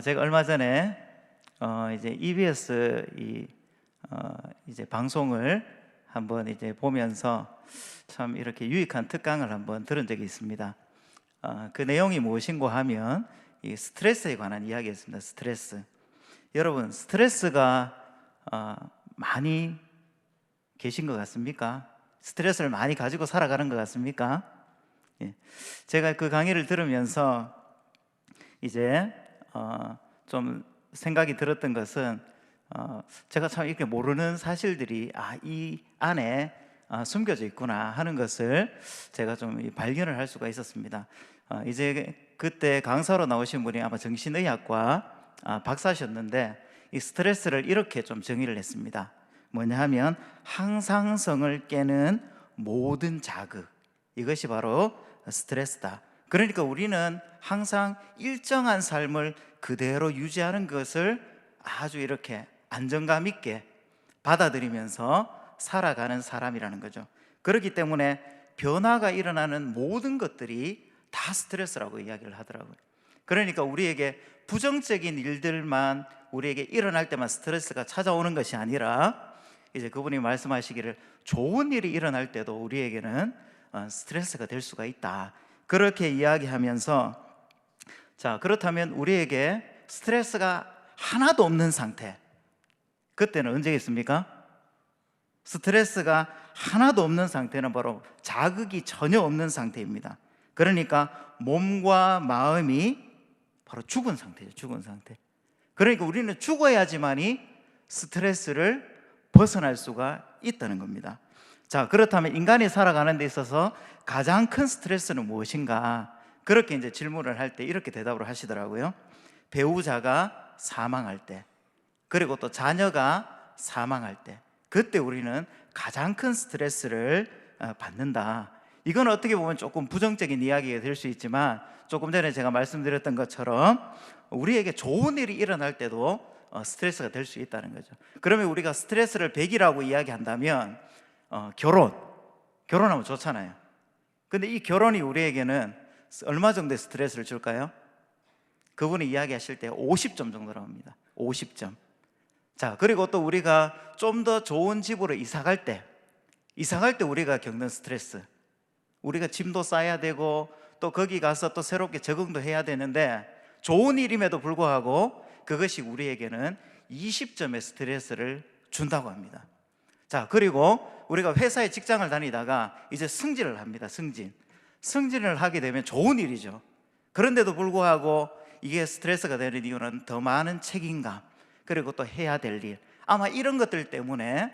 제가 얼마 전에 이제 EBS 이제 방송을 한번 이제 보면서 참 이렇게 유익한 특강을 한번 들은 적이 있습니다. 그 내용이 무엇인고 하면 이 스트레스에 관한 이야기였습니다. 스트레스. 여러분, 스트레스가 많이 계신 것 같습니까? 스트레스를 많이 가지고 살아가는 것 같습니까? 예. 제가 그 강의를 들으면서 이제 좀 생각이 들었던 것은 제가 참 이렇게 모르는 사실들이 이 안에 숨겨져 있구나 하는 것을 제가 좀 발견을 할 수가 있었습니다. 이제 그때 강사로 나오신 분이 아마 정신의학과 박사셨는데 이 스트레스를 이렇게 좀 정의를 했습니다. 뭐냐 하면 항상성을 깨는 모든 자극, 이것이 바로 스트레스다. 그러니까 우리는 항상 일정한 삶을 그대로 유지하는 것을 아주 이렇게 안정감 있게 받아들이면서 살아가는 사람이라는 거죠. 그렇기 때문에 변화가 일어나는 모든 것들이 다 스트레스라고 이야기를 하더라고요. 그러니까 우리에게 부정적인 일들만 우리에게 일어날 때만 스트레스가 찾아오는 것이 아니라 이제 그분이 말씀하시기를 좋은 일이 일어날 때도 우리에게는 스트레스가 될 수가 있다, 그렇게 이야기하면서, 자, 그렇다면 우리에게 스트레스가 하나도 없는 상태, 그때는 언제겠습니까? 스트레스가 하나도 없는 상태는 바로 자극이 전혀 없는 상태입니다. 그러니까 몸과 마음이 바로 죽은 상태죠. 죽은 상태. 그러니까 우리는 죽어야지만이 스트레스를 벗어날 수가 있다는 겁니다. 자, 그렇다면 인간이 살아가는 데 있어서 가장 큰 스트레스는 무엇인가? 그렇게 이제 질문을 할 때 이렇게 대답을 하시더라고요. 배우자가 사망할 때, 그리고 또 자녀가 사망할 때, 그때 우리는 가장 큰 스트레스를 받는다. 이건 어떻게 보면 조금 부정적인 이야기가 될 수 있지만, 조금 전에 제가 말씀드렸던 것처럼 우리에게 좋은 일이 일어날 때도 스트레스가 될 수 있다는 거죠. 그러면 우리가 스트레스를 100이라고 이야기한다면 결혼하면 좋잖아요. 근데 이 결혼이 우리에게는 얼마 정도의 스트레스를 줄까요? 그분이 이야기하실 때 50점 정도라고 합니다. 50점. 자, 그리고 또 우리가 좀 더 좋은 집으로 이사갈 때 우리가 겪는 스트레스, 우리가 짐도 싸야 되고 또 거기 가서 또 새롭게 적응도 해야 되는데, 좋은 일임에도 불구하고 그것이 우리에게는 20점의 스트레스를 준다고 합니다. 자, 그리고 우리가 회사에 직장을 다니다가 이제 승진을 합니다. 승진을 하게 되면 좋은 일이죠. 그런데도 불구하고 이게 스트레스가 되는 이유는 더 많은 책임감, 그리고 또 해야 될 일, 아마 이런 것들 때문에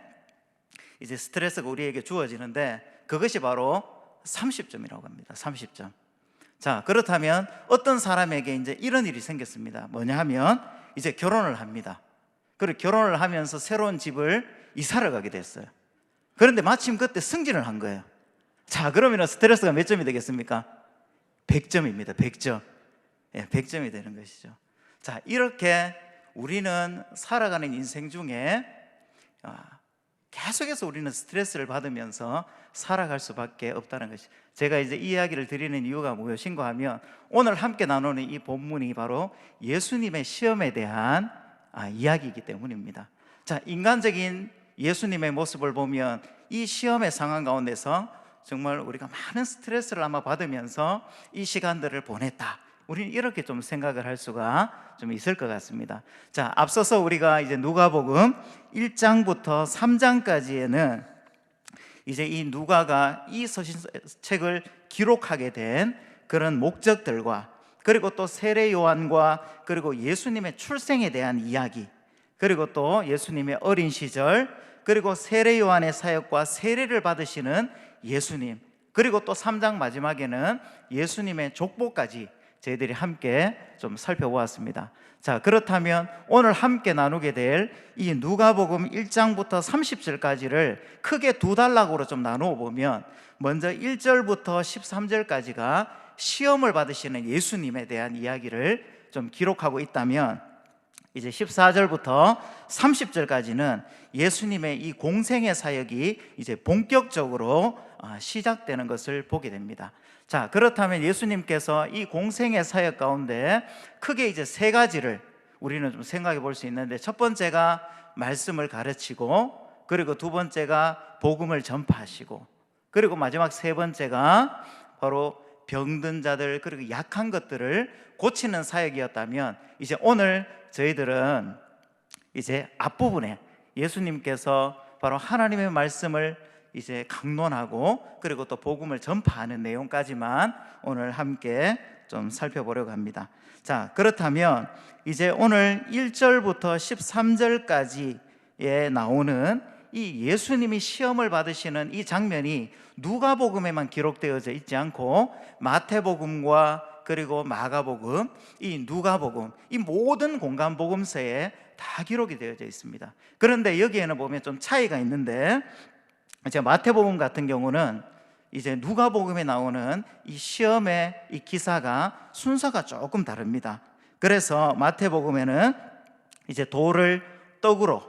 이제 스트레스가 우리에게 주어지는데, 그것이 바로 30점이라고 합니다. 30점. 자, 그렇다면 어떤 사람에게 이제 이런 일이 생겼습니다. 뭐냐 하면 이제 결혼을 합니다. 그리고 결혼을 하면서 새로운 집을 이사를 가게 됐어요. 그런데 마침 그때 승진을 한 거예요. 자, 그러면 스트레스가 몇 점이 되겠습니까? 100점입니다. 100점. 100점이 되는 것이죠. 자, 이렇게 우리는 살아가는 인생 중에 계속해서 우리는 스트레스를 받으면서 살아갈 수밖에 없다는 것이, 제가 이제 이 이야기를 드리는 이유가 무엇인가 하면, 오늘 함께 나누는 이 본문이 바로 예수님의 시험에 대한 이야기이기 때문입니다. 자, 인간적인 예수님의 모습을 보면 이 시험의 상황 가운데서 정말 우리가 많은 스트레스를 아마 받으면서 이 시간들을 보냈다, 우리는 이렇게 좀 생각을 할 수가 좀 있을 것 같습니다. 자, 앞서서 우리가 이제 누가복음 1장부터 3장까지에는 이제 이 누가가 이 서신책을 기록하게 된 그런 목적들과, 그리고 또 세례 요한과, 그리고 예수님의 출생에 대한 이야기, 그리고 또 예수님의 어린 시절, 그리고 세례 요한의 사역과 세례를 받으시는 예수님, 그리고 또 3장 마지막에는 예수님의 족보까지 저희들이 함께 좀 살펴보았습니다. 자, 그렇다면 오늘 함께 나누게 될 이 누가복음 1장부터 30절까지를 크게 두 단락으로 좀 나누어 보면, 먼저 1절부터 13절까지가 시험을 받으시는 예수님에 대한 이야기를 좀 기록하고 있다면, 이제 14절부터 30절까지는 예수님의 이 공생의 사역이 이제 본격적으로 시작되는 것을 보게 됩니다. 자, 그렇다면 예수님께서 이 공생의 사역 가운데 크게 이제 세 가지를 우리는 좀 생각해 볼 수 있는데, 첫 번째가 말씀을 가르치고, 그리고 두 번째가 복음을 전파하시고, 그리고 마지막 세 번째가 바로 병든 자들 그리고 약한 것들을 고치는 사역이었다면, 이제 오늘 저희들은 이제 앞부분에 예수님께서 바로 하나님의 말씀을 이제 강론하고 그리고 또 복음을 전파하는 내용까지만 오늘 함께 좀 살펴보려고 합니다. 자, 그렇다면 이제 오늘 1절부터 13절까지에 나오는 이 예수님이 시험을 받으시는 이 장면이 누가복음에만 기록되어져 있지 않고 마태복음과 그리고 마가복음, 이 누가복음, 이 모든 공간복음서에 다 기록이 되어져 있습니다. 그런데 여기에는 보면 좀 차이가 있는데, 이제 마태복음 같은 경우는 이제 누가복음에 나오는 이 시험의 이 기사가 순서가 조금 다릅니다. 그래서 마태복음에는 이제 돌을 떡으로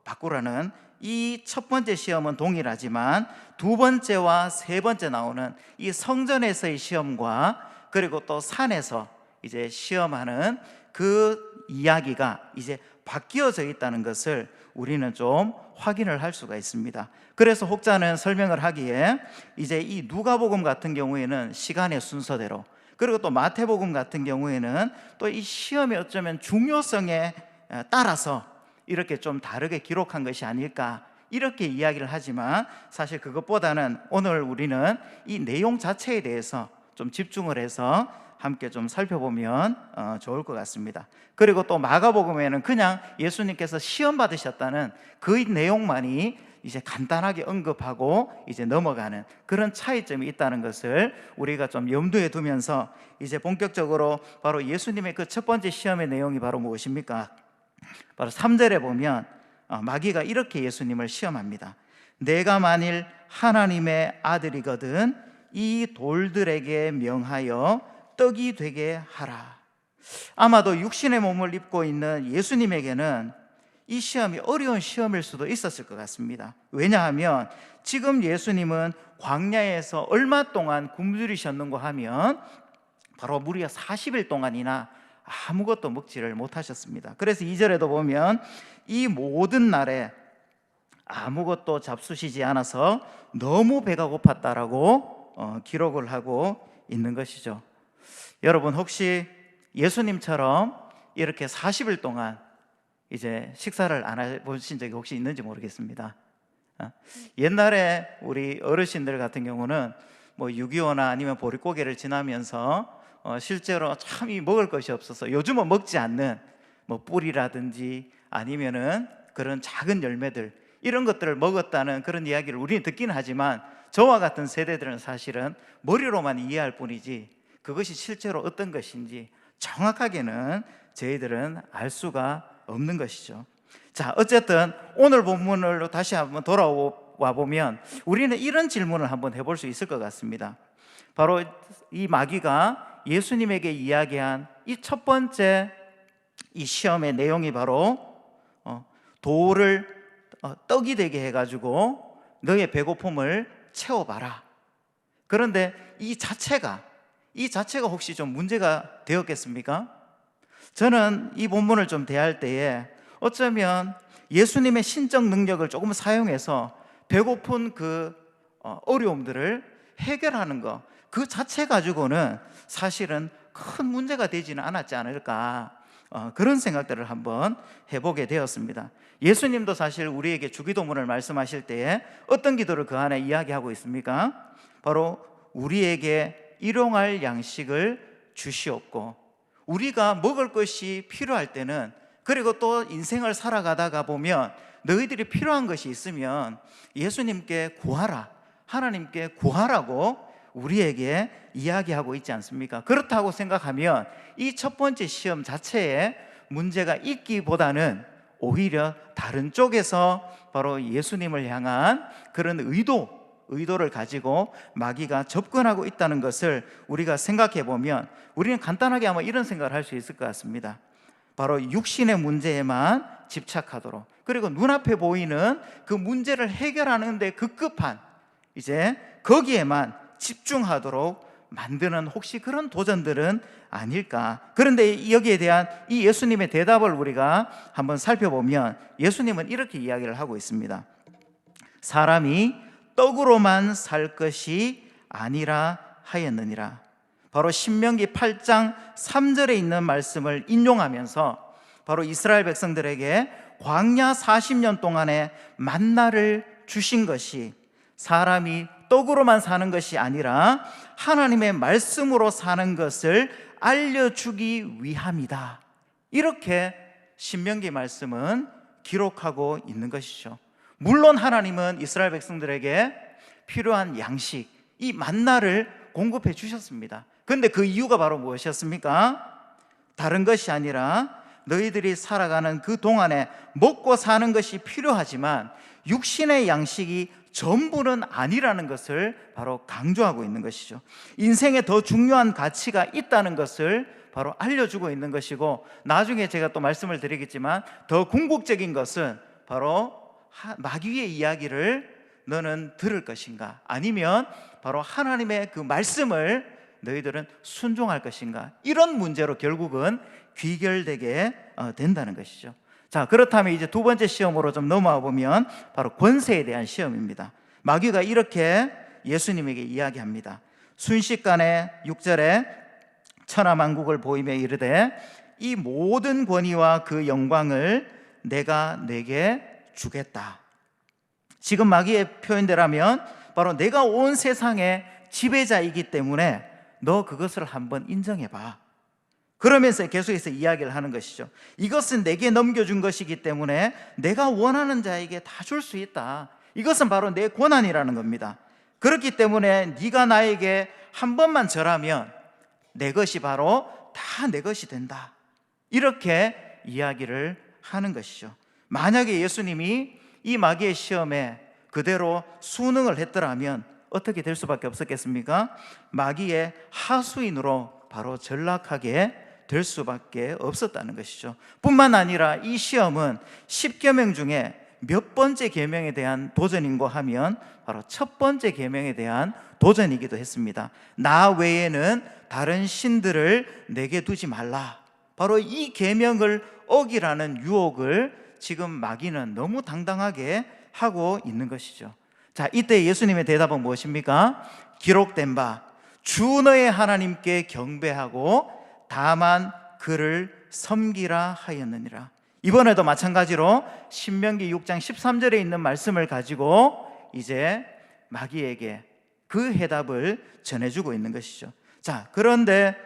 바꾸라는 이 첫 번째 시험은 동일하지만 두 번째와 세 번째 나오는 이 성전에서의 시험과 그리고 또 산에서 이제 시험하는 그 이야기가 이제 바뀌어져 있다는 것을 우리는 좀 확인을 할 수가 있습니다. 그래서 혹자는 설명을 하기에 이제 이 누가복음 같은 경우에는 시간의 순서대로, 그리고 또 마태복음 같은 경우에는 또 이 시험의 어쩌면 중요성에 따라서 이렇게 좀 다르게 기록한 것이 아닐까, 이렇게 이야기를 하지만 사실 그것보다는 오늘 우리는 이 내용 자체에 대해서 좀 집중을 해서 함께 좀 살펴보면 좋을 것 같습니다. 그리고 또 마가복음에는 그냥 예수님께서 시험 받으셨다는 그 내용만이 이제 간단하게 언급하고 이제 넘어가는 그런 차이점이 있다는 것을 우리가 좀 염두에 두면서 이제 본격적으로 바로 예수님의 그 첫 번째 시험의 내용이 바로 무엇입니까? 바로 3절에 보면 마귀가 이렇게 예수님을 시험합니다. 내가 만일 하나님의 아들이거든 이 돌들에게 명하여 떡이 되게 하라. 아마도 육신의 몸을 입고 있는 예수님에게는 이 시험이 어려운 시험일 수도 있었을 것 같습니다. 왜냐하면 지금 예수님은 광야에서 얼마 동안 굶주리셨는가 하면 바로 무려 40일 동안이나 아무것도 먹지를 못하셨습니다. 그래서 2절에도 보면 이 모든 날에 아무것도 잡수시지 않아서 너무 배가 고팠다라고 기록을 하고 있는 것이죠. 여러분, 혹시 예수님처럼 이렇게 40일 동안 이제 식사를 안 해보신 적이 혹시 있는지 모르겠습니다. 옛날에 우리 어르신들 같은 경우는 뭐 6.25나 아니면 보릿고개를 지나면서 실제로 참 먹을 것이 없어서 요즘은 먹지 않는 뭐 뿔이라든지 아니면은 그런 작은 열매들, 이런 것들을 먹었다는 그런 이야기를 우리는 듣기는 하지만 저와 같은 세대들은 사실은 머리로만 이해할 뿐이지 그것이 실제로 어떤 것인지 정확하게는 저희들은 알 수가 없는 것이죠. 자, 어쨌든 오늘 본문으로 다시 한번 돌아와 보면 우리는 이런 질문을 한번 해볼 수 있을 것 같습니다. 바로 이 마귀가 예수님에게 이야기한 이 첫 번째 이 시험의 내용이 바로 돌을 떡이 되게 해가지고 너의 배고픔을 채워봐라. 그런데 이 자체가 혹시 좀 문제가 되었겠습니까? 저는 이 본문을 좀 대할 때에 어쩌면 예수님의 신적 능력을 조금 사용해서 배고픈 그 어려움들을 해결하는 것, 그 자체 가지고는 사실은 큰 문제가 되지는 않았지 않을까, 그런 생각들을 한번 해보게 되었습니다. 예수님도 사실 우리에게 주기도문을 말씀하실 때에 어떤 기도를 그 안에 이야기하고 있습니까? 바로 우리에게 일용할 양식을 주시옵고, 우리가 먹을 것이 필요할 때는, 그리고 또 인생을 살아가다가 보면 너희들이 필요한 것이 있으면 예수님께 구하라, 하나님께 구하라고 우리에게 이야기하고 있지 않습니까? 그렇다고 생각하면 이 첫 번째 시험 자체에 문제가 있기보다는 오히려 다른 쪽에서 바로 예수님을 향한 그런 의도를 가지고 마귀가 접근하고 있다는 것을 우리가 생각해 보면 우리는 간단하게 아마 이런 생각을 할 수 있을 것 같습니다. 바로 육신의 문제에만 집착하도록, 그리고 눈앞에 보이는 그 문제를 해결하는 데 급급한 이제 거기에만 집중하도록 만드는 혹시 그런 도전들은 아닐까? 그런데 여기에 대한 이 예수님의 대답을 우리가 한번 살펴보면 예수님은 이렇게 이야기를 하고 있습니다. 사람이 떡으로만 살 것이 아니라 하였느니라. 바로 신명기 8장 3절에 있는 말씀을 인용하면서 바로 이스라엘 백성들에게 광야 40년 동안에 만나를 주신 것이 사람이 떡으로만 사는 것이 아니라 하나님의 말씀으로 사는 것을 알려주기 위함이다. 이렇게 신명기 말씀은 기록하고 있는 것이죠. 물론 하나님은 이스라엘 백성들에게 필요한 양식, 이 만나를 공급해 주셨습니다. 그런데 그 이유가 바로 무엇이었습니까? 다른 것이 아니라 너희들이 살아가는 그 동안에 먹고 사는 것이 필요하지만 육신의 양식이 전부는 아니라는 것을 바로 강조하고 있는 것이죠. 인생에 더 중요한 가치가 있다는 것을 바로 알려주고 있는 것이고, 나중에 제가 또 말씀을 드리겠지만 더 궁극적인 것은 바로 마귀의 이야기를 너는 들을 것인가, 아니면 바로 하나님의 그 말씀을 너희들은 순종할 것인가, 이런 문제로 결국은 귀결되게 된다는 것이죠. 자, 그렇다면 이제 두 번째 시험으로 좀 넘어와 보면 바로 권세에 대한 시험입니다. 마귀가 이렇게 예수님에게 이야기합니다. 순식간에 6절에 천하만국을 보이며 이르되 이 모든 권위와 그 영광을 내가 내게 주겠다. 지금 마귀의 표현대로라면 바로 내가 온 세상의 지배자이기 때문에 너 그것을 한번 인정해봐. 그러면서 계속해서 이야기를 하는 것이죠. 이것은 내게 넘겨준 것이기 때문에 내가 원하는 자에게 다 줄 수 있다. 이것은 바로 내 권한이라는 겁니다. 그렇기 때문에 네가 나에게 한 번만 절하면 내 것이 바로 다 내 것이 된다. 이렇게 이야기를 하는 것이죠. 만약에 예수님이 이 마귀의 시험에 그대로 순응을 했더라면 어떻게 될 수밖에 없었겠습니까? 마귀의 하수인으로 바로 전락하게 될 수밖에 없었다는 것이죠. 뿐만 아니라 이 시험은 10계명 중에 몇 번째 계명에 대한 도전인고 하면 바로 첫 번째 계명에 대한 도전이기도 했습니다. 나 외에는 다른 신들을 내게 두지 말라. 바로 이 계명을 어기라는 유혹을 지금 마귀는 너무 당당하게 하고 있는 것이죠. 자, 이때 예수님의 대답은 무엇입니까? 기록된 바 주 너의 하나님께 경배하고 다만 그를 섬기라 하였느니라. 이번에도 마찬가지로 신명기 6장 13절에 있는 말씀을 가지고 이제 마귀에게 그 해답을 전해주고 있는 것이죠. 자, 그런데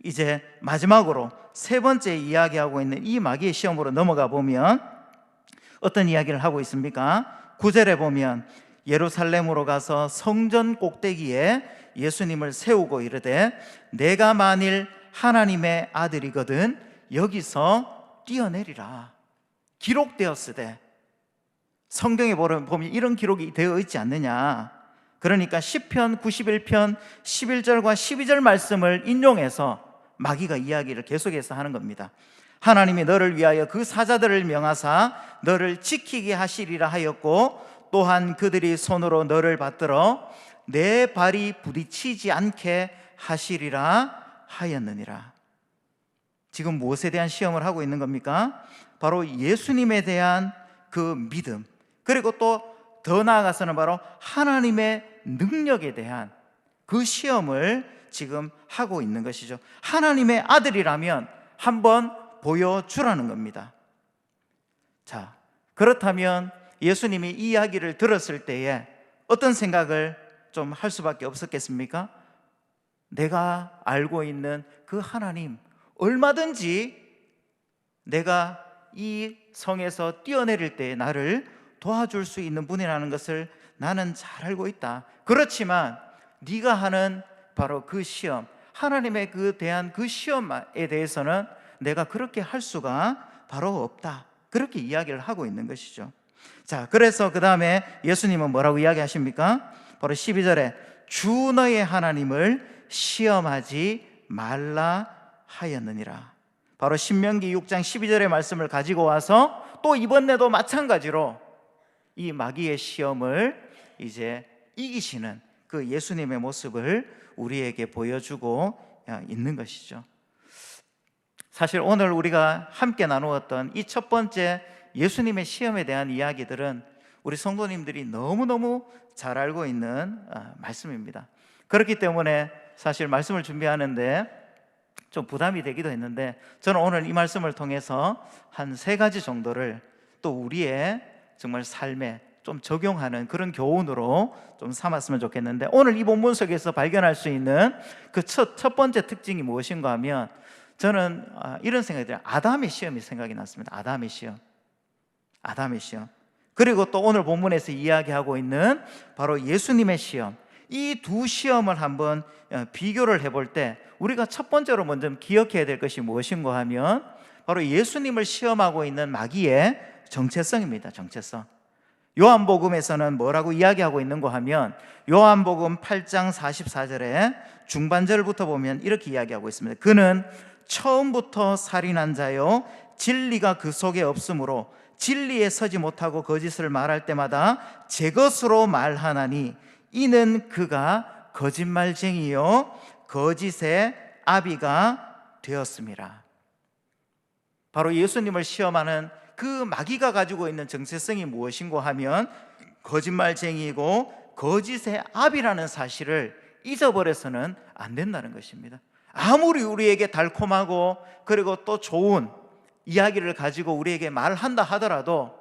이제 마지막으로 세 번째 이야기하고 있는 이 마귀의 시험으로 넘어가 보면 어떤 이야기를 하고 있습니까? 9절에 보면 예루살렘으로 가서 성전 꼭대기에 예수님을 세우고 이르되 내가 만일 하나님의 아들이거든 여기서 뛰어내리라. 기록되었으되, 성경에 보면 이런 기록이 되어 있지 않느냐. 그러니까 시편 91편 11절과 12절 말씀을 인용해서 마귀가 이야기를 계속해서 하는 겁니다. 하나님이 너를 위하여 그 사자들을 명하사 너를 지키게 하시리라 하였고 또한 그들이 손으로 너를 받들어 내 발이 부딪히지 않게 하시리라 하였느니라. 지금 무엇에 대한 시험을 하고 있는 겁니까? 바로 예수님에 대한 그 믿음, 그리고 또 더 나아가서는 바로 하나님의 능력에 대한 그 시험을 지금 하고 있는 것이죠. 하나님의 아들이라면 한번 보여주라는 겁니다. 자, 그렇다면 예수님이 이 이야기를 들었을 때에 어떤 생각을 좀 할 수밖에 없었겠습니까? 내가 알고 있는 그 하나님, 얼마든지 내가 이 성에서 뛰어내릴 때 나를 도와줄 수 있는 분이라는 것을 나는 잘 알고 있다. 그렇지만 네가 하는 바로 그 시험, 하나님의 그 대한 그 시험에 대해서는 내가 그렇게 할 수가 바로 없다. 그렇게 이야기를 하고 있는 것이죠. 자, 그래서 그 다음에 예수님은 뭐라고 이야기하십니까? 바로 12절에 주 너의 하나님을 시험하지 말라 하였느니라. 바로 신명기 6장 12절의 말씀을 가지고 와서 또 이번에도 마찬가지로 이 마귀의 시험을 이제 이기시는 그 예수님의 모습을 우리에게 보여주고 있는 것이죠. 사실 오늘 우리가 함께 나누었던 이 첫 번째 예수님의 시험에 대한 이야기들은 우리 성도님들이 너무너무 잘 알고 있는 말씀입니다. 그렇기 때문에 사실 말씀을 준비하는데 좀 부담이 되기도 했는데, 저는 오늘 이 말씀을 통해서 한 3가지 정도를 또 우리의 정말 삶에 좀 적용하는 그런 교훈으로 좀 삼았으면 좋겠는데, 오늘 이 본문 속에서 발견할 수 있는 그 첫 번째 특징이 무엇인가 하면, 저는 이런 생각이 들어요. 아담의 시험이 생각이 났습니다. 아담의 시험. 그리고 또 오늘 본문에서 이야기하고 있는 바로 예수님의 시험. 이 두 시험을 한번 비교를 해볼 때 우리가 첫 번째로 먼저 기억해야 될 것이 무엇인가 하면, 바로 예수님을 시험하고 있는 마귀의 정체성입니다. 정체성. 요한복음에서는 뭐라고 이야기하고 있는가 하면, 요한복음 8장 44절에 중반절부터 보면 이렇게 이야기하고 있습니다. 그는 처음부터 살인한 자요, 진리가 그 속에 없으므로 진리에 서지 못하고 거짓을 말할 때마다 제 것으로 말하나니 이는 그가 거짓말쟁이요 거짓의 아비가 되었습니다. 바로 예수님을 시험하는 그 마귀가 가지고 있는 정체성이 무엇인가 하면 거짓말쟁이고 거짓의 아비라는 사실을 잊어버려서는 안 된다는 것입니다. 아무리 우리에게 달콤하고 그리고 또 좋은 이야기를 가지고 우리에게 말한다 하더라도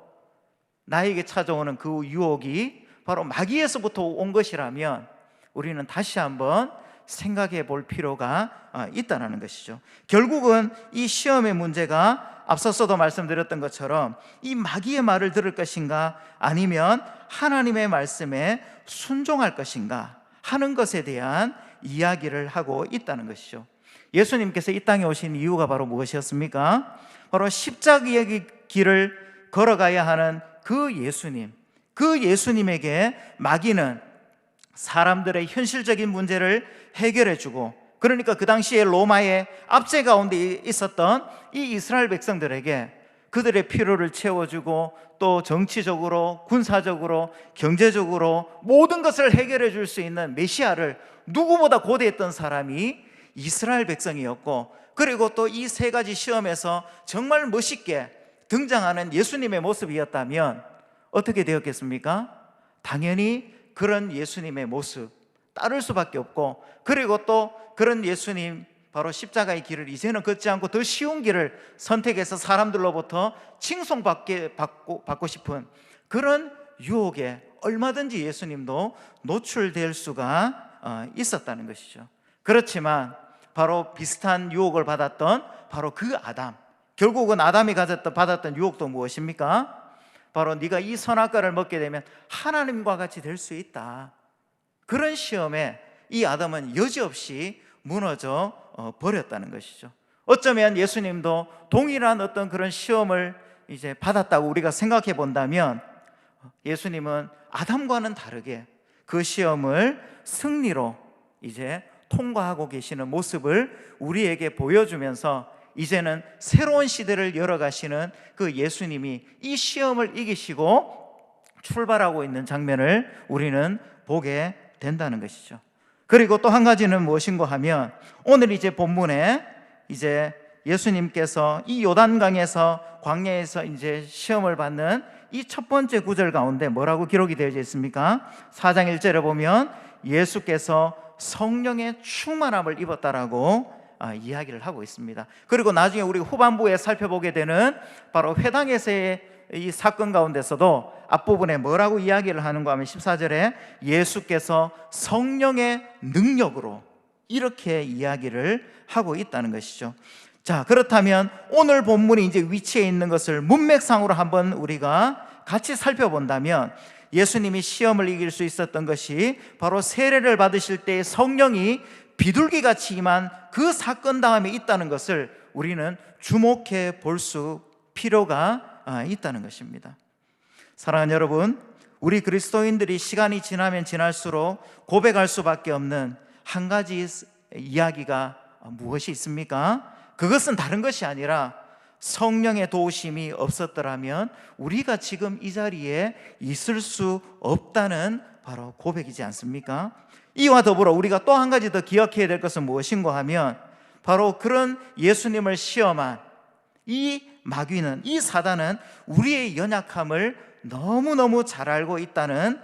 나에게 찾아오는 그 유혹이 바로 마귀에서부터 온 것이라면 우리는 다시 한번 생각해 볼 필요가 있다는 것이죠. 결국은 이 시험의 문제가 앞서서도 말씀드렸던 것처럼 이 마귀의 말을 들을 것인가 아니면 하나님의 말씀에 순종할 것인가 하는 것에 대한 이야기를 하고 있다는 것이죠. 예수님께서 이 땅에 오신 이유가 바로 무엇이었습니까? 바로 십자가의 길을 걸어가야 하는 그 예수님에게 마귀는 사람들의 현실적인 문제를 해결해주고, 그러니까 그 당시에 로마의 압제 가운데 있었던 이 이스라엘 백성들에게 그들의 필요를 채워주고 또 정치적으로, 군사적으로, 경제적으로 모든 것을 해결해 줄 수 있는 메시아를 누구보다 고대했던 사람이 이스라엘 백성이었고, 그리고 또 이 3가지 시험에서 정말 멋있게 등장하는 예수님의 모습이었다면 어떻게 되었겠습니까? 당연히 그런 예수님의 모습 따를 수밖에 없고, 그리고 또 그런 예수님, 바로 십자가의 길을 이제는 걷지 않고 더 쉬운 길을 선택해서 사람들로부터 칭송받고 싶은 그런 유혹에 얼마든지 예수님도 노출될 수가 있었다는 것이죠. 그렇지만 바로 비슷한 유혹을 받았던 바로 그 아담, 결국은 아담이 받았던 유혹도 무엇입니까? 바로 네가 이 선악과를 먹게 되면 하나님과 같이 될 수 있다. 그런 시험에 이 아담은 여지없이 무너져 버렸다는 것이죠. 어쩌면 예수님도 동일한 어떤 그런 시험을 이제 받았다고 우리가 생각해 본다면, 예수님은 아담과는 다르게 그 시험을 승리로 이제 통과하고 계시는 모습을 우리에게 보여주면서, 이제는 새로운 시대를 열어가시는 그 예수님이 이 시험을 이기시고 출발하고 있는 장면을 우리는 보게 된다는 것이죠. 그리고 또 한 가지는 무엇인가 하면, 오늘 이제 본문에 이제 예수님께서 이 요단강에서 광야에서 이제 시험을 받는 이 첫 번째 구절 가운데 뭐라고 기록이 되어 있습니까? 4장 1절에 보면 예수께서 성령의 충만함을 입었다라고 이야기를 하고 있습니다. 그리고 나중에 우리 후반부에 살펴보게 되는 바로 회당에서의 이 사건 가운데서도 앞부분에 뭐라고 이야기를 하는가 하면 14절에 예수께서 성령의 능력으로 이렇게 이야기를 하고 있다는 것이죠. 자, 그렇다면 오늘 본문이 이제 위치해 있는 것을 문맥상으로 한번 우리가 같이 살펴본다면, 예수님이 시험을 이길 수 있었던 것이 바로 세례를 받으실 때 성령이 비둘기같이 임한 그 사건 다음에 있다는 것을 우리는 주목해 볼 수 필요가 있다는 것입니다. 사랑하는 여러분, 우리 그리스도인들이 시간이 지나면 지날수록 고백할 수밖에 없는 한 가지 이야기가 무엇이 있습니까? 그것은 다른 것이 아니라 성령의 도우심이 없었더라면 우리가 지금 이 자리에 있을 수 없다는 바로 고백이지 않습니까? 이와 더불어 우리가 또 한 가지 더 기억해야 될 것은 무엇인가 하면 바로 그런 예수님을 시험한 이 마귀는, 이 사단은 우리의 연약함을 너무너무 잘 알고 있다는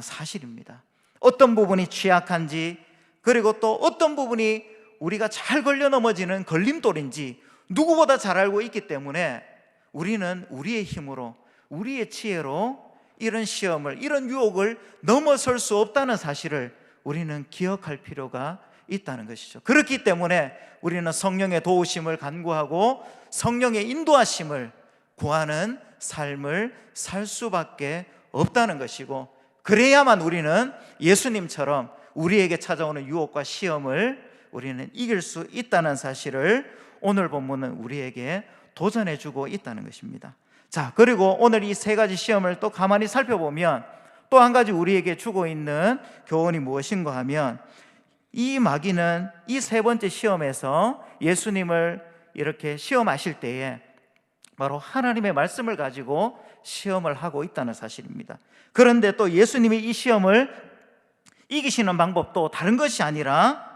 사실입니다. 어떤 부분이 취약한지, 그리고 또 어떤 부분이 우리가 잘 걸려 넘어지는 걸림돌인지 누구보다 잘 알고 있기 때문에 우리는 우리의 힘으로, 우리의 지혜로 이런 시험을, 이런 유혹을 넘어설 수 없다는 사실을 우리는 기억할 필요가 있다는 것이죠. 그렇기 때문에 우리는 성령의 도우심을 간구하고 성령의 인도하심을 구하는 삶을 살 수밖에 없다는 것이고, 그래야만 우리는 예수님처럼 우리에게 찾아오는 유혹과 시험을 우리는 이길 수 있다는 사실을 오늘 본문은 우리에게 도전해주고 있다는 것입니다. 자, 그리고 오늘 이 세 가지 시험을 또 가만히 살펴보면 또 한 가지 우리에게 주고 있는 교훈이 무엇인가 하면, 이 마귀는 이 세 번째 시험에서 예수님을 이렇게 시험하실 때에 바로 하나님의 말씀을 가지고 시험을 하고 있다는 사실입니다. 그런데 또 예수님이 이 시험을 이기시는 방법도 다른 것이 아니라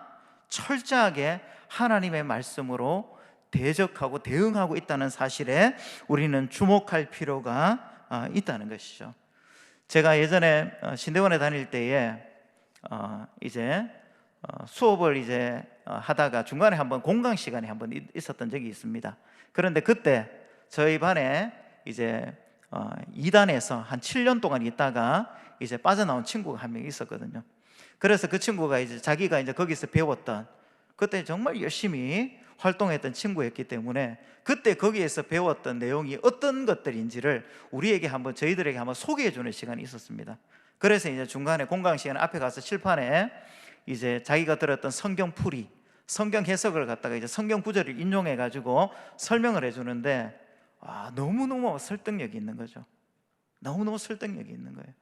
철저하게 하나님의 말씀으로 대적하고 대응하고 있다는 사실에 우리는 주목할 필요가 있다는 것이죠. 제가 예전에 신대원에 다닐 때에 수업을 하다가 중간에 한번 공강 시간이 한번 있었던 적이 있습니다. 그런데 그때 저희 반에 2단에서 한 7년 동안 있다가 빠져나온 친구가 한 명 있었거든요. 그래서 그 친구가 자기가 거기서 배웠던, 그때 정말 열심히 활동했던 친구였기 때문에 그때 거기에서 배웠던 내용이 어떤 것들인지를 우리에게 저희들에게 한번 소개해 주는 시간이 있었습니다. 그래서 중간에 공강 시간 앞에 가서 칠판에 자기가 들었던 성경 풀이, 성경 해석을 갖다가 성경 구절을 인용해 가지고 설명을 해주는데 너무너무 설득력이 있는 거죠. 너무너무 설득력이 있는 거예요.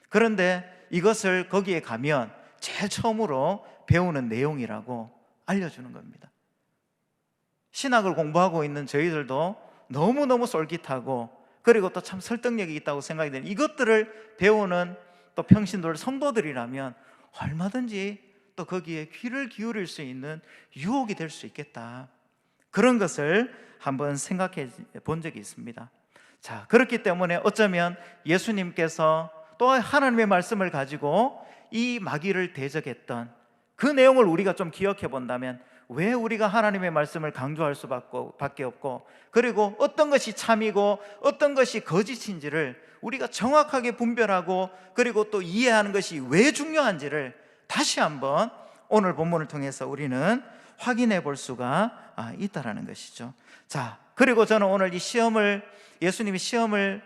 그런데 이것을 거기에 가면 제일 처음으로 배우는 내용이라고 알려주는 겁니다. 신학을 공부하고 있는 저희들도 너무너무 솔깃하고, 그리고 또 참 설득력이 있다고 생각이 되는 이것들을 배우는 또 평신도들 성도들이라면 얼마든지 또 거기에 귀를 기울일 수 있는 유혹이 될 수 있겠다, 그런 것을 한번 생각해 본 적이 있습니다. 자, 그렇기 때문에 어쩌면 예수님께서 또 하나님의 말씀을 가지고 이 마귀를 대적했던 그 내용을 우리가 좀 기억해 본다면 왜 우리가 하나님의 말씀을 강조할 수밖에 없고, 그리고 어떤 것이 참이고 어떤 것이 거짓인지를 우리가 정확하게 분별하고, 그리고 또 이해하는 것이 왜 중요한지를 다시 한번 오늘 본문을 통해서 우리는 확인해 볼 수가 있다라는 것이죠. 자, 그리고 저는 오늘 예수님이 시험을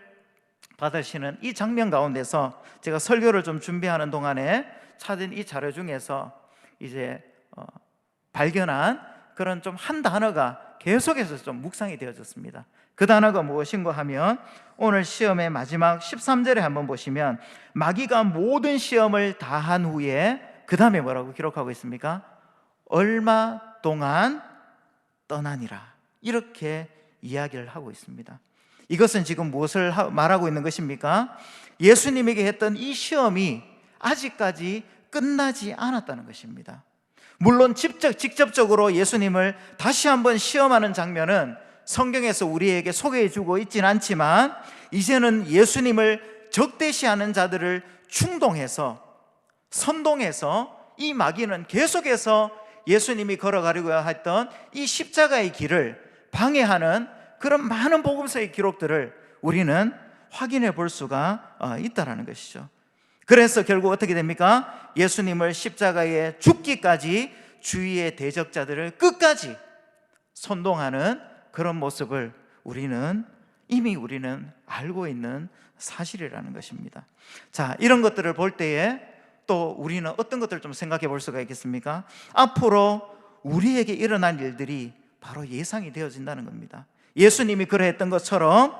받으시는 이 장면 가운데서 제가 설교를 좀 준비하는 동안에 찾은 이 자료 중에서 발견한 그런 좀 한 단어가 계속해서 좀 묵상이 되어졌습니다. 그 단어가 무엇인가 하면 오늘 시험의 마지막 13절에 한번 보시면, 마귀가 모든 시험을 다 한 후에 그 다음에 뭐라고 기록하고 있습니까? 얼마 동안 떠나니라, 이렇게 이야기를 하고 있습니다. 이것은 지금 무엇을 말하고 있는 것입니까? 예수님에게 했던 이 시험이 아직까지 끝나지 않았다는 것입니다. 물론 직접적으로 예수님을 다시 한번 시험하는 장면은 성경에서 우리에게 소개해 주고 있지는 않지만, 이제는 예수님을 적대시하는 자들을 충동해서, 선동해서 이 마귀는 계속해서 예수님이 걸어가려고 했던 이 십자가의 길을 방해하는 그런 많은 복음서의 기록들을 우리는 확인해 볼 수가 있다는 것이죠. 그래서 결국 어떻게 됩니까? 예수님을 십자가에 죽기까지 주위의 대적자들을 끝까지 선동하는 그런 모습을 이미 우리는 알고 있는 사실이라는 것입니다. 자, 이런 것들을 볼 때에 또 우리는 어떤 것들을 좀 생각해 볼 수가 있겠습니까? 앞으로 우리에게 일어날 일들이 바로 예상이 되어진다는 겁니다. 예수님이 그러했던 것처럼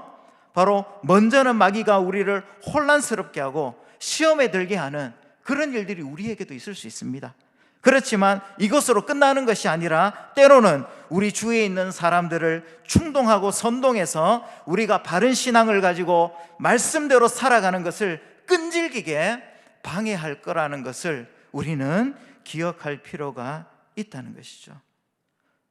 바로 먼저는 마귀가 우리를 혼란스럽게 하고 시험에 들게 하는 그런 일들이 우리에게도 있을 수 있습니다. 그렇지만 이것으로 끝나는 것이 아니라 때로는 우리 주위에 있는 사람들을 충동하고 선동해서 우리가 바른 신앙을 가지고 말씀대로 살아가는 것을 끈질기게 방해할 거라는 것을 우리는 기억할 필요가 있다는 것이죠.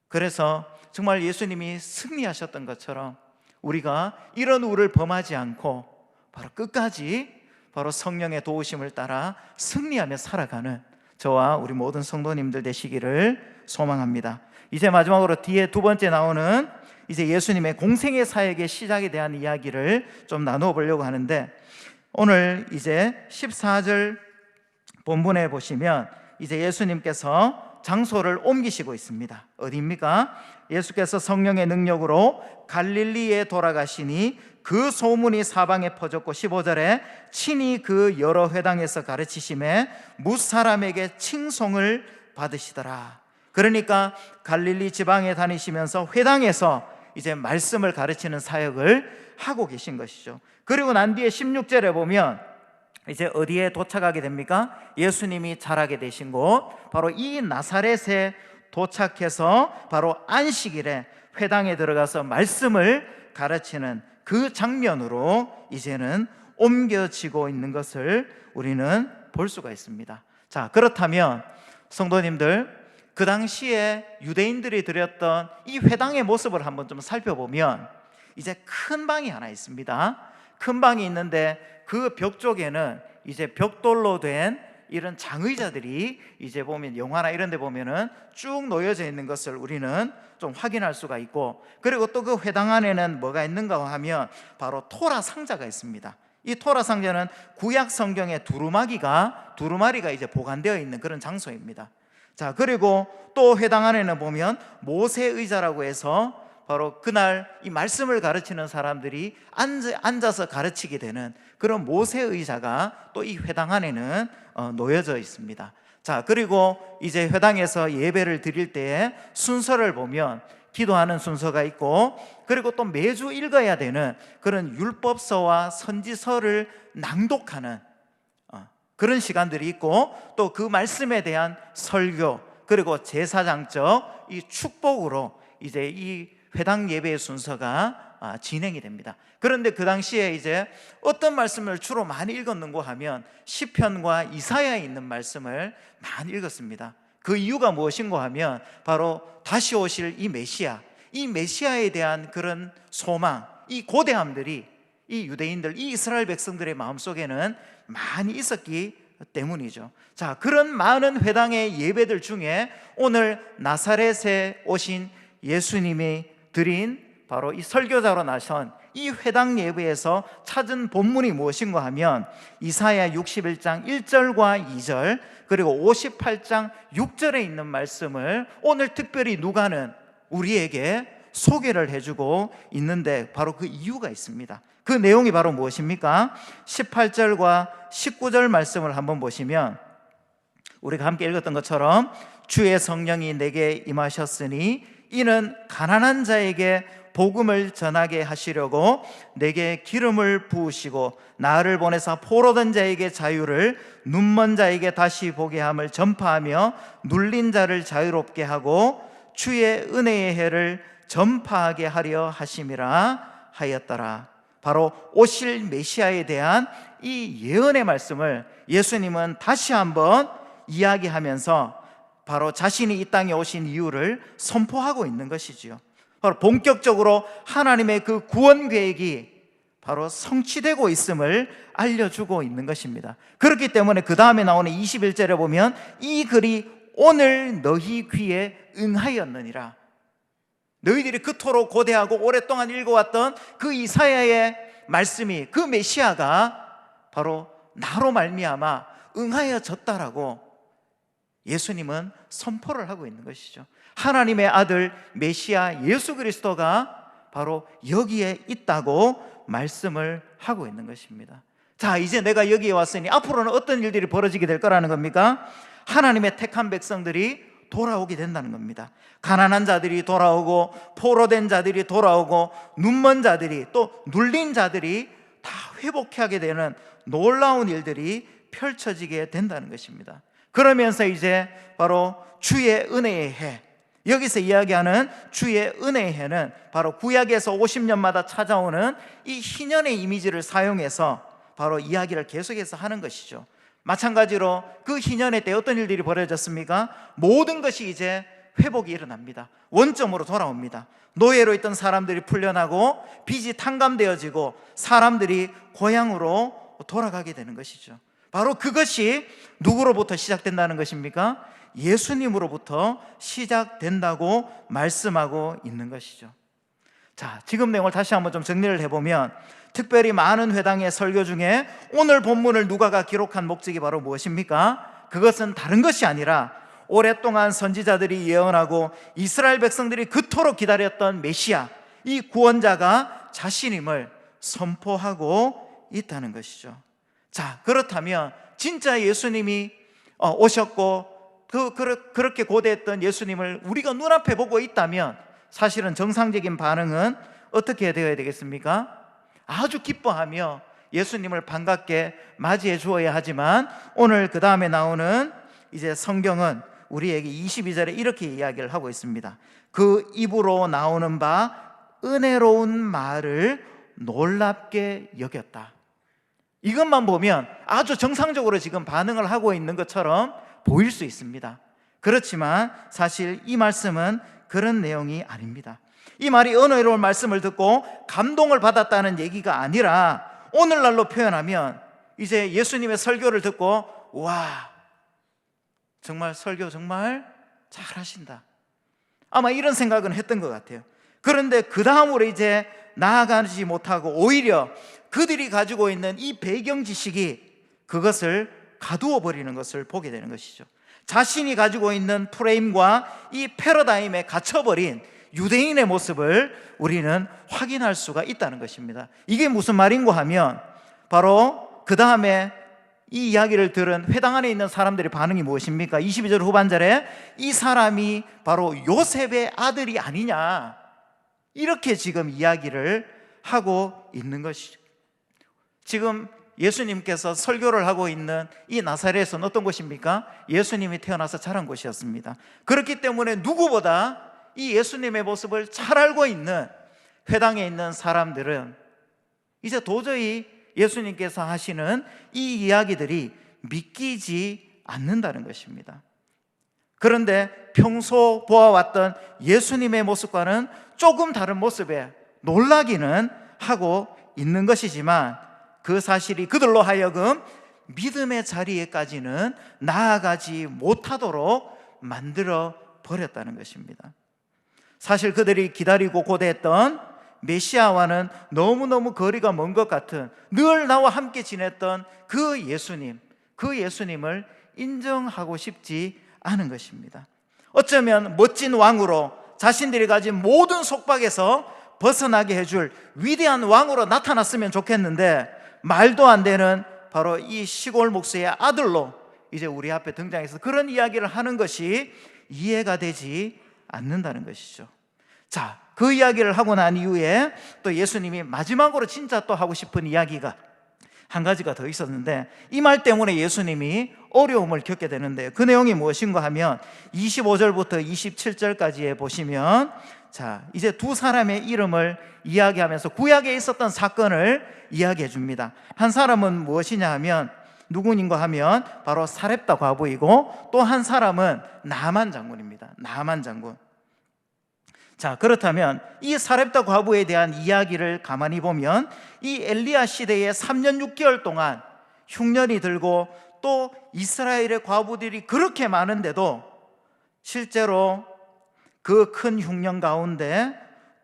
그래서 정말 예수님이 승리하셨던 것처럼 우리가 이런 우를 범하지 않고 바로 끝까지 바로 성령의 도우심을 따라 승리하며 살아가는 저와 우리 모든 성도님들 되시기를 소망합니다. 이제 마지막으로 뒤에 두 번째 나오는 이제 예수님의 공생의 사역의 시작에 대한 이야기를 좀 나누어 보려고 하는데, 오늘 이제 14절 본문에 보시면 이제 예수님께서 장소를 옮기시고 있습니다. 어디입니까? 예수께서 성령의 능력으로 갈릴리에 돌아가시니 그 소문이 사방에 퍼졌고, 15절에 친히 그 여러 회당에서 가르치심에 무사람에게 칭송을 받으시더라. 그러니까 갈릴리 지방에 다니시면서 회당에서 이제 말씀을 가르치는 사역을 하고 계신 것이죠. 그리고 난 뒤에 16절에 보면 이제 어디에 도착하게 됩니까? 예수님이 자라게 되신 곳, 바로 이 나사렛에 도착해서 바로 안식일에 회당에 들어가서 말씀을 가르치는 그 장면으로 이제는 옮겨지고 있는 것을 우리는 볼 수가 있습니다. 자, 그렇다면 성도님들, 그 당시에 유대인들이 드렸던 이 회당의 모습을 한번 좀 살펴보면 이제 큰 방이 하나 있습니다. 큰 방이 있는데 그 벽 쪽에는 이제 벽돌로 된 이런 장의자들이 이제 보면 영화나 이런 데 보면은 쭉 놓여져 있는 것을 우리는 좀 확인할 수가 있고, 그리고 또 그 회당 안에는 뭐가 있는가 하면 바로 토라 상자가 있습니다. 이 토라 상자는 구약 성경의 두루마리가 이제 보관되어 있는 그런 장소입니다. 자, 그리고 또 회당 안에는 보면 모세 의자라고 해서 바로 그날 이 말씀을 가르치는 사람들이 앉아서 가르치게 되는 그런 모세 의자가 또 이 회당 안에는 놓여져 있습니다. 자, 그리고 이제 회당에서 예배를 드릴 때에 순서를 보면 기도하는 순서가 있고, 그리고 또 매주 읽어야 되는 그런 율법서와 선지서를 낭독하는 그런 시간들이 있고, 또 그 말씀에 대한 설교, 그리고 제사장적 이 축복으로 이제 이 회당 예배의 순서가 진행이 됩니다. 그런데 그 당시에 이제 어떤 말씀을 주로 많이 읽었는고 하면 시편과 이사야에 있는 말씀을 많이 읽었습니다. 그 이유가 무엇인고 하면 바로 다시 오실 이 메시아에 대한 그런 소망, 이 고대함들이 이 유대인들, 이 이스라엘 백성들의 마음속에는 많이 있었기 때문이죠. 자, 그런 많은 회당의 예배들 중에 오늘 나사렛에 오신 예수님이 드린 바로 이 설교자로 나선 이 회당 예배에서 찾은 본문이 무엇인가 하면 이사야 61장 1절과 2절, 그리고 58장 6절에 있는 말씀을 오늘 특별히 누가는 우리에게 소개를 해주고 있는데, 바로 그 이유가 있습니다. 그 내용이 바로 무엇입니까? 18절과 19절 말씀을 한번 보시면 우리가 함께 읽었던 것처럼 주의 성령이 내게 임하셨으니 이는 가난한 자에게 복음을 전하게 하시려고 내게 기름을 부으시고 나를 보내사 포로된 자에게 자유를, 눈먼 자에게 다시 보게 함을 전파하며 눌린 자를 자유롭게 하고 주의 은혜의 해를 전파하게 하려 하심이라 하였더라. 바로 오실 메시아에 대한 이 예언의 말씀을 예수님은 다시 한번 이야기하면서 바로 자신이 이 땅에 오신 이유를 선포하고 있는 것이지요. 바로 본격적으로 하나님의 그 구원 계획이 바로 성취되고 있음을 알려주고 있는 것입니다. 그렇기 때문에 그 다음에 나오는 21절에 보면 이 글이 오늘 너희 귀에 응하였느니라. 너희들이 그토록 고대하고 오랫동안 읽어왔던 그 이사야의 말씀이, 그 메시아가 바로 나로 말미암아 응하여졌다라고 예수님은 선포를 하고 있는 것이죠. 하나님의 아들 메시아 예수 그리스도가 바로 여기에 있다고 말씀을 하고 있는 것입니다. 자, 이제 내가 여기에 왔으니 앞으로는 어떤 일들이 벌어지게 될 거라는 겁니까? 하나님의 택한 백성들이 돌아오게 된다는 겁니다. 가난한 자들이 돌아오고, 포로된 자들이 돌아오고, 눈먼 자들이, 또 눌린 자들이 다 회복하게 되는 놀라운 일들이 펼쳐지게 된다는 것입니다. 그러면서 이제 바로 주의 은혜의 해, 여기서 이야기하는 주의 은혜의 해는 바로 구약에서 50년마다 찾아오는 이 희년의 이미지를 사용해서 바로 이야기를 계속해서 하는 것이죠. 마찬가지로 그 희년의 때 어떤 일들이 벌어졌습니까? 모든 것이 이제 회복이 일어납니다. 원점으로 돌아옵니다. 노예로 있던 사람들이 풀려나고 빚이 탕감되어지고 사람들이 고향으로 돌아가게 되는 것이죠. 바로 그것이 누구로부터 시작된다는 것입니까? 예수님으로부터 시작된다고 말씀하고 있는 것이죠. 자, 지금 내용을 다시 한번 좀 정리를 해보면, 특별히 많은 회당의 설교 중에 오늘 본문을 누가가 기록한 목적이 바로 무엇입니까? 그것은 다른 것이 아니라 오랫동안 선지자들이 예언하고 이스라엘 백성들이 그토록 기다렸던 메시아, 이 구원자가 자신임을 선포하고 있다는 것이죠. 자, 그렇다면 진짜 예수님이 오셨고 그렇게 고대했던 예수님을 우리가 눈앞에 보고 있다면 사실은 정상적인 반응은 어떻게 되어야 되겠습니까? 아주 기뻐하며 예수님을 반갑게 맞이해 주어야 하지만, 오늘 그 다음에 나오는 이제 성경은 우리에게 22절에 이렇게 이야기를 하고 있습니다. 그 입으로 나오는 바 은혜로운 말을 놀랍게 여겼다. 이것만 보면 아주 정상적으로 지금 반응을 하고 있는 것처럼 보일 수 있습니다. 그렇지만 사실 이 말씀은 그런 내용이 아닙니다. 이 말이 은혜로운 말씀을 듣고 감동을 받았다는 얘기가 아니라, 오늘날로 표현하면 이제 예수님의 설교를 듣고 와, 정말 설교 정말 잘하신다, 아마 이런 생각은 했던 것 같아요. 그런데 그 다음으로 이제 나아가지 못하고 오히려 그들이 가지고 있는 이 배경 지식이 그것을 가두어 버리는 것을 보게 되는 것이죠. 자신이 가지고 있는 프레임과 이 패러다임에 갇혀버린 유대인의 모습을 우리는 확인할 수가 있다는 것입니다. 이게 무슨 말인고 하면, 바로 그 다음에 이 이야기를 들은 회당 안에 있는 사람들의 반응이 무엇입니까? 22절 후반절에 이 사람이 바로 요셉의 아들이 아니냐, 이렇게 지금 이야기를 하고 있는 것이죠. 지금 예수님께서 설교를 하고 있는 이 나사렛은 어떤 곳입니까? 예수님이 태어나서 자란 곳이었습니다. 그렇기 때문에 누구보다 이 예수님의 모습을 잘 알고 있는 회당에 있는 사람들은 이제 도저히 예수님께서 하시는 이 이야기들이 믿기지 않는다는 것입니다. 그런데 평소 보아왔던 예수님의 모습과는 조금 다른 모습에 놀라기는 하고 있는 것이지만, 그 사실이 그들로 하여금 믿음의 자리에까지는 나아가지 못하도록 만들어 버렸다는 것입니다. 사실 그들이 기다리고 고대했던 메시아와는 너무너무 거리가 먼 것 같은, 늘 나와 함께 지냈던 그 예수님을 인정하고 싶지 않은 것입니다. 어쩌면 멋진 왕으로 자신들이 가진 모든 속박에서 벗어나게 해줄 위대한 왕으로 나타났으면 좋겠는데, 말도 안 되는 바로 이 시골 목수의 아들로 이제 우리 앞에 등장해서 그런 이야기를 하는 것이 이해가 되지 않는다는 것이죠. 자, 그 이야기를 하고 난 이후에 또 예수님이 마지막으로 진짜 또 하고 싶은 이야기가 한 가지가 더 있었는데, 이 말 때문에 예수님이 어려움을 겪게 되는데, 그 내용이 무엇인가 하면 25절부터 27절까지에 보시면, 자, 이제 두 사람의 이름을 이야기하면서 구약에 있었던 사건을 이야기해 줍니다. 한 사람은 무엇이냐 하면, 누구인가 하면 바로 사렙다 과부이고, 또 한 사람은 나만 장군입니다. 나만 장군. 자, 그렇다면 이 사렙다 과부에 대한 이야기를 가만히 보면, 이 엘리야 시대에 3년 6개월 동안 흉년이 들고 또 이스라엘의 과부들이 그렇게 많은데도 실제로 그 큰 흉년 가운데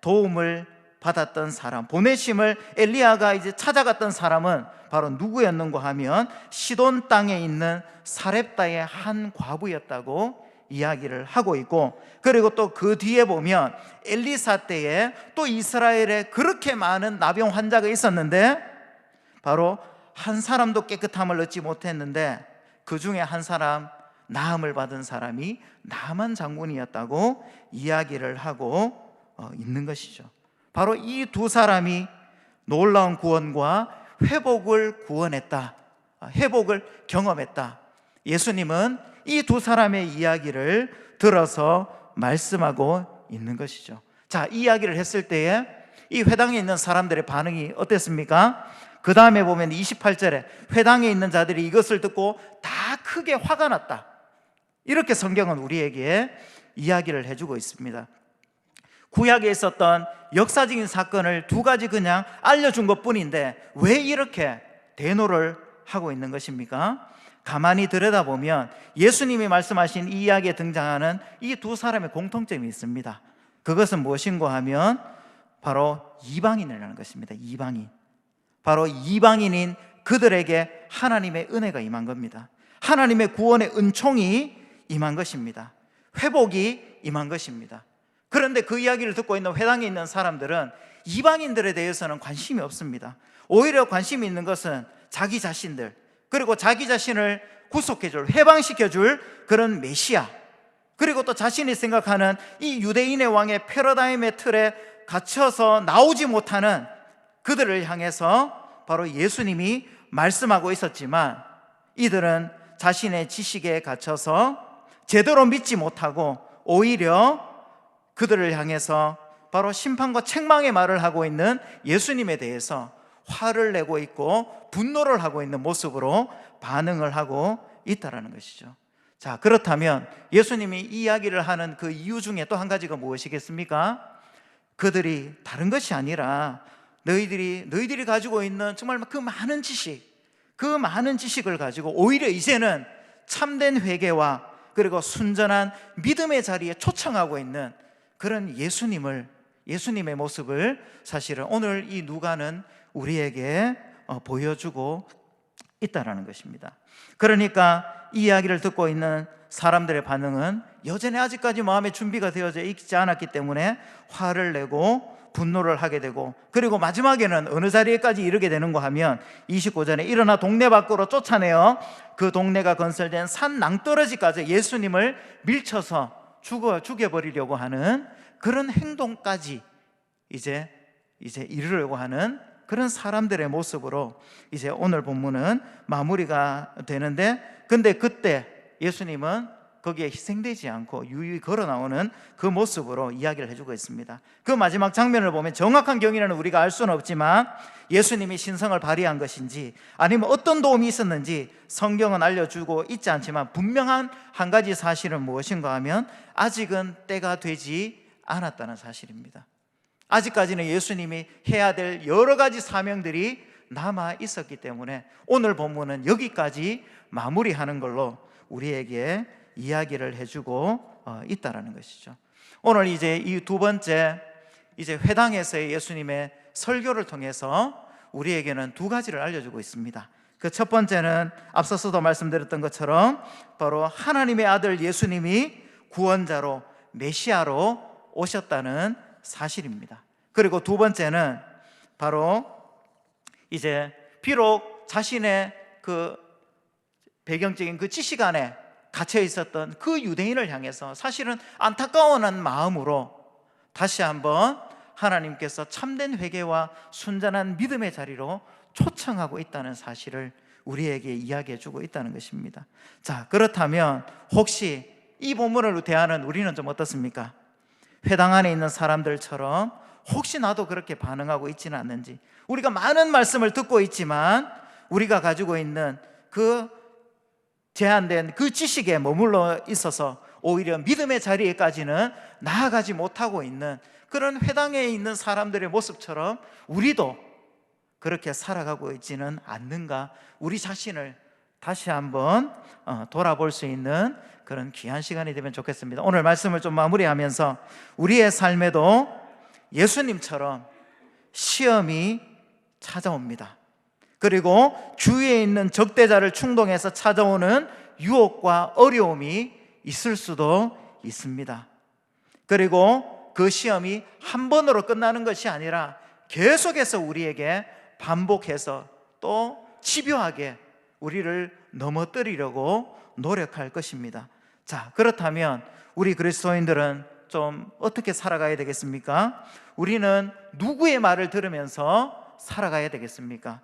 도움을 받았던 사람, 보내심을 엘리야가 이제 찾아갔던 사람은 바로 누구였는가 하면 시돈 땅에 있는 사렙다의 한 과부였다고 이야기를 하고 있고, 그리고 또 그 뒤에 보면 엘리사 때에 또 이스라엘에 그렇게 많은 나병 환자가 있었는데 바로 한 사람도 깨끗함을 얻지 못했는데, 그 중에 한 사람, 나음을 받은 사람이 나만 장군이었다고 이야기를 하고 있는 것이죠. 바로 이 두 사람이 놀라운 구원과 회복을 구원했다, 회복을 경험했다. 예수님은 이 두 사람의 이야기를 들어서 말씀하고 있는 것이죠. 자, 이 이야기를 했을 때에 이 회당에 있는 사람들의 반응이 어땠습니까? 그 다음에 보면 28절에 회당에 있는 자들이 이것을 듣고 다 크게 화가 났다, 이렇게 성경은 우리에게 이야기를 해주고 있습니다. 구약에 있었던 역사적인 사건을 두 가지 그냥 알려준 것뿐인데 왜 이렇게 대노를 하고 있는 것입니까? 가만히 들여다보면 예수님이 말씀하신 이 이야기에 등장하는 이 두 사람의 공통점이 있습니다. 그것은 무엇인가 하면 바로 이방인이라는 것입니다. 이방인, 바로 이방인인 그들에게 하나님의 은혜가 임한 겁니다. 하나님의 구원의 은총이 임한 것입니다. 회복이 임한 것입니다. 그런데 그 이야기를 듣고 있는 회당에 있는 사람들은 이방인들에 대해서는 관심이 없습니다. 오히려 관심이 있는 것은 자기 자신들, 그리고 자기 자신을 구속해줄, 해방시켜줄 그런 메시아, 그리고 또 자신이 생각하는 이 유대인의 왕의 패러다임의 틀에 갇혀서 나오지 못하는 그들을 향해서 바로 예수님이 말씀하고 있었지만, 이들은 자신의 지식에 갇혀서 제대로 믿지 못하고 오히려 그들을 향해서 바로 심판과 책망의 말을 하고 있는 예수님에 대해서 화를 내고 있고 분노를 하고 있는 모습으로 반응을 하고 있다는 것이죠. 자, 그렇다면 예수님이 이 이야기를 하는 그 이유 중에 또 한 가지가 무엇이겠습니까? 그들이 다른 것이 아니라 너희들이 가지고 있는 정말 그 많은 지식을 가지고 오히려 이제는 참된 회개와 그리고 순전한 믿음의 자리에 초청하고 있는 그런 예수님의 모습을 사실은 오늘 이 누가는 우리에게 보여주고 있다는 것입니다. 그러니까 이 이야기를 듣고 있는 사람들의 반응은 여전히 아직까지 마음의 준비가 되어져 있지 않았기 때문에 화를 내고 분노를 하게 되고, 그리고 마지막에는 어느 자리에까지 이르게 되는가 하면 29절에 일어나 동네 밖으로 쫓아내어 그 동네가 건설된 산 낭떠러지까지 예수님을 밀쳐서 죽여버리려고 하는 그런 행동까지 이제 이르려고 하는 그런 사람들의 모습으로 이제 오늘 본문은 마무리가 되는데, 근데 그때 예수님은 거기에 희생되지 않고 유유히 걸어 나오는 그 모습으로 이야기를 해주고 있습니다. 그 마지막 장면을 보면 정확한 경위는 우리가 알 수는 없지만 예수님이 신성을 발휘한 것인지 아니면 어떤 도움이 있었는지 성경은 알려주고 있지 않지만 분명한 한 가지 사실은 무엇인가 하면 아직은 때가 되지 않았다는 사실입니다. 아직까지는 예수님이 해야 될 여러 가지 사명들이 남아 있었기 때문에 오늘 본문은 여기까지 마무리하는 걸로 우리에게 이야기를 해주고 있다라는 것이죠. 오늘 이제 이 두 번째 이제 회당에서의 예수님의 설교를 통해서 우리에게는 두 가지를 알려주고 있습니다. 그 첫 번째는 앞서서도 말씀드렸던 것처럼 바로 하나님의 아들 예수님이 구원자로 메시아로 오셨다는 사실입니다. 그리고 두 번째는 바로 이제 비록 자신의 그 배경적인 그 지식 안에 갇혀 있었던 그 유대인을 향해서 사실은 안타까워하는 마음으로 다시 한번 하나님께서 참된 회개와 순전한 믿음의 자리로 초청하고 있다는 사실을 우리에게 이야기해 주고 있다는 것입니다. 자, 그렇다면 혹시 이 본문을 대하는 우리는 좀 어떻습니까? 회당 안에 있는 사람들처럼 혹시 나도 그렇게 반응하고 있지는 않는지, 우리가 많은 말씀을 듣고 있지만 우리가 가지고 있는 그 제한된 그 지식에 머물러 있어서 오히려 믿음의 자리에까지는 나아가지 못하고 있는 그런 회당에 있는 사람들의 모습처럼 우리도 그렇게 살아가고 있지는 않는가, 우리 자신을 다시 한번 돌아볼 수 있는 그런 귀한 시간이 되면 좋겠습니다. 오늘 말씀을 좀 마무리하면서 우리의 삶에도 예수님처럼 시험이 찾아옵니다. 그리고 주위에 있는 적대자를 충동해서 찾아오는 유혹과 어려움이 있을 수도 있습니다. 그리고 그 시험이 한 번으로 끝나는 것이 아니라 계속해서 우리에게 반복해서 또 집요하게 우리를 넘어뜨리려고 노력할 것입니다. 자, 그렇다면 우리 그리스도인들은 좀 어떻게 살아가야 되겠습니까? 우리는 누구의 말을 들으면서 살아가야 되겠습니까?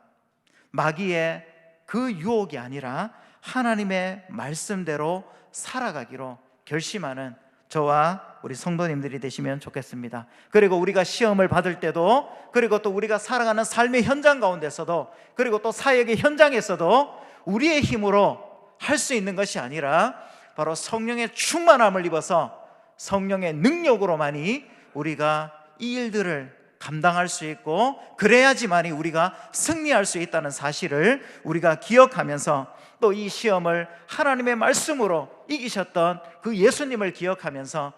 마귀의 그 유혹이 아니라 하나님의 말씀대로 살아가기로 결심하는 저와 우리 성도님들이 되시면 좋겠습니다. 그리고 우리가 시험을 받을 때도, 그리고 또 우리가 살아가는 삶의 현장 가운데서도, 그리고 또 사역의 현장에서도 우리의 힘으로 할 수 있는 것이 아니라 바로 성령의 충만함을 입어서 성령의 능력으로만이 우리가 이 일들을 감당할 수 있고, 그래야지만이 우리가 승리할 수 있다는 사실을 우리가 기억하면서, 또 이 시험을 하나님의 말씀으로 이기셨던 그 예수님을 기억하면서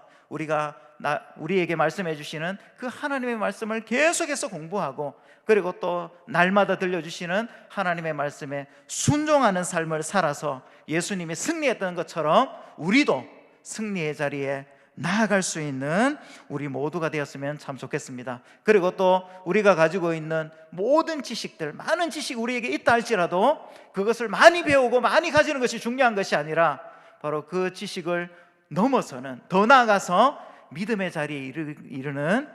우리에게 말씀해 주시는 그 하나님의 말씀을 계속해서 공부하고, 그리고 또 날마다 들려주시는 하나님의 말씀에 순종하는 삶을 살아서 예수님이 승리했던 것처럼 우리도 승리의 자리에 나아갈 수 있는 우리 모두가 되었으면 참 좋겠습니다. 그리고 또 우리가 가지고 있는 모든 지식들, 많은 지식이 우리에게 있다 할지라도 그것을 많이 배우고 많이 가지는 것이 중요한 것이 아니라 바로 그 지식을 넘어서는, 더 나아가서 믿음의 자리에 이르는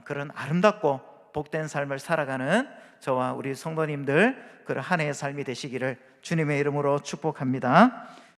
그런 아름답고 복된 삶을 살아가는 저와 우리 성도님들, 그런 한 해의 삶이 되시기를 주님의 이름으로 축복합니다.